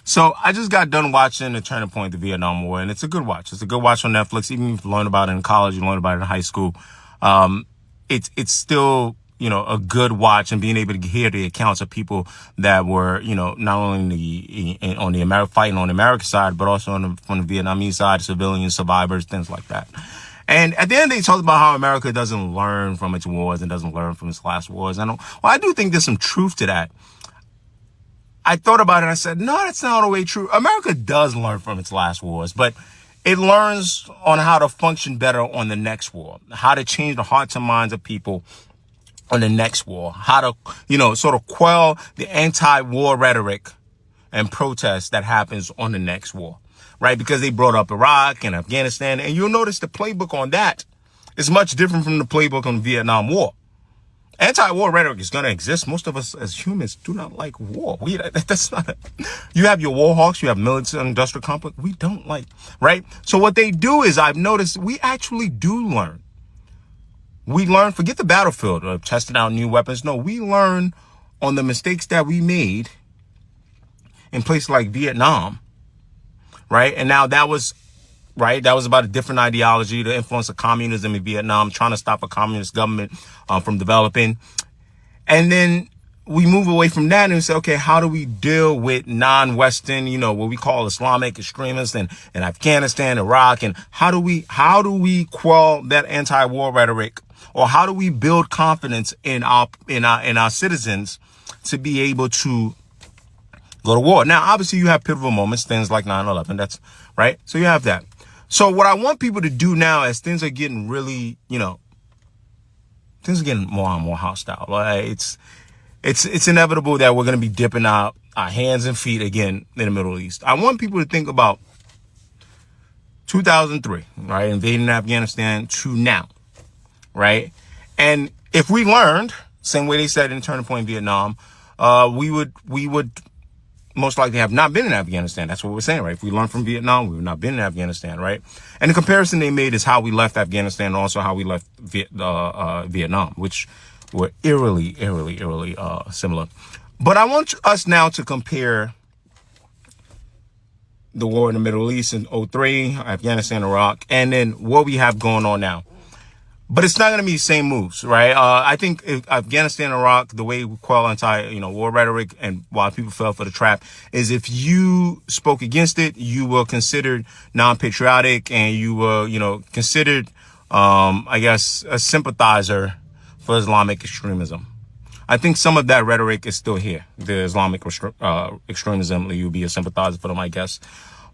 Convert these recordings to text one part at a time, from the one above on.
So I just got done watching The Turning Point, the Vietnam War, and it's a good watch. It's a good watch on Netflix. Even if you learn about it in college, you learn about it in high school. It's still, a good watch, and being able to hear the accounts of people that were, not only on the fighting on the American side, but also from the Vietnamese side, civilian survivors, things like that. And at the end, they talked about how America doesn't learn from its wars and doesn't learn from its last wars. I do think there's some truth to that. I thought about it and I said, no, that's not always true. America does learn from its last wars, but it learns on how to function better on the next war, how to change the hearts and minds of people on the next war, how to, sort of quell the anti-war rhetoric and protest that happens on the next war, right? Because they brought up Iraq and Afghanistan, and you'll notice the playbook on that is much different from the playbook on the Vietnam War. Anti-war rhetoric is going to exist. Most of us as humans do not like war. You have your war hawks, you have military industrial complex. We don't like, right? So what they do is, I've noticed, we actually do learn. We learn, forget the battlefield of testing out new weapons. No, we learn on the mistakes that we made in places like Vietnam, right? And now that was about a different ideology, the influence of communism in Vietnam, trying to stop a communist government from developing. And then we move away from that and say, okay, how do we deal with non-Western, what we call Islamic extremists in Afghanistan, Iraq, and how do we quell that anti-war rhetoric, or how do we build confidence in our citizens to be able to go to war? Now, obviously, you have pivotal moments, things like 9/11. That's right. So you have that. So what I want people to do now, as things are getting really, things are getting more and more hostile. It's inevitable that we're going to be dipping our hands and feet again in the Middle East. I want people to think about 2003, right? Invading Afghanistan to now, right? And if we learned, same way they said in Turning Point Vietnam, we would most likely have not been in Afghanistan. That's what we're saying, right? If we learn from Vietnam, we would not been in Afghanistan, right? And the comparison they made is how we left Afghanistan and also how we left Vietnam, which were eerily similar. But I want us now to compare the war in the Middle East in 2003, Afghanistan, Iraq, and then what we have going on now. But it's not going to be the same moves, right? I think Afghanistan, Iraq, the way we quell war rhetoric and why people fell for the trap is if you spoke against it, you were considered non-patriotic and you were, considered, a sympathizer for Islamic extremism. I think some of that rhetoric is still here. The Islamic extremism, you'll be a sympathizer for them, I guess.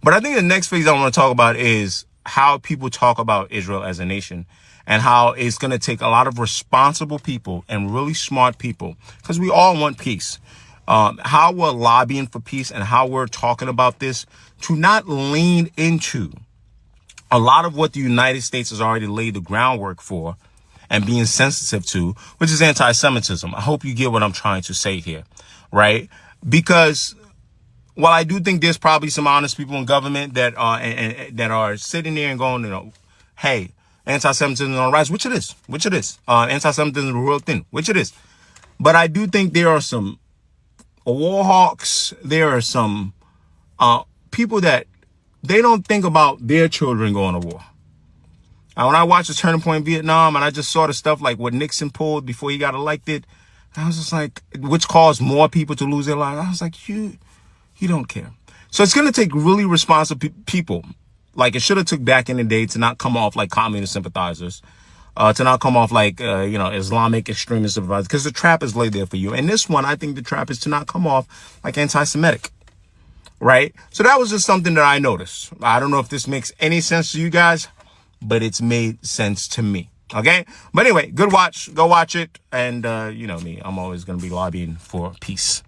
But I think the next phase I want to talk about is how people talk about Israel as a nation, and how it's going to take a lot of responsible people and really smart people, because we all want peace. How we're lobbying for peace and how we're talking about this to not lean into a lot of what the United States has already laid the groundwork for and being sensitive to, which is anti-Semitism. I hope you get what I'm trying to say here, right? Because while I do think there's probably some honest people in government that are sitting there and going, hey, anti-Semitism is on the rise, which it is. Anti-Semitism is a real thing, which it is. But I do think there are some war hawks. There are some people that they don't think about their children going to war. When I watched the Turning Point Vietnam and I just saw the stuff like what Nixon pulled before he got elected, I was just like, which caused more people to lose their lives. I was like, you don't care. So it's going to take really responsible people. Like it should have took back in the day to not come off like communist sympathizers, to not come off like, Islamic extremist sympathizers, because the trap is laid there for you. And this one, I think the trap is to not come off like anti-Semitic, right? So that was just something that I noticed. I don't know if this makes any sense to you guys, but it's made sense to me. Okay. But anyway, good watch. Go watch it. And you know me, I'm always going to be lobbying for peace.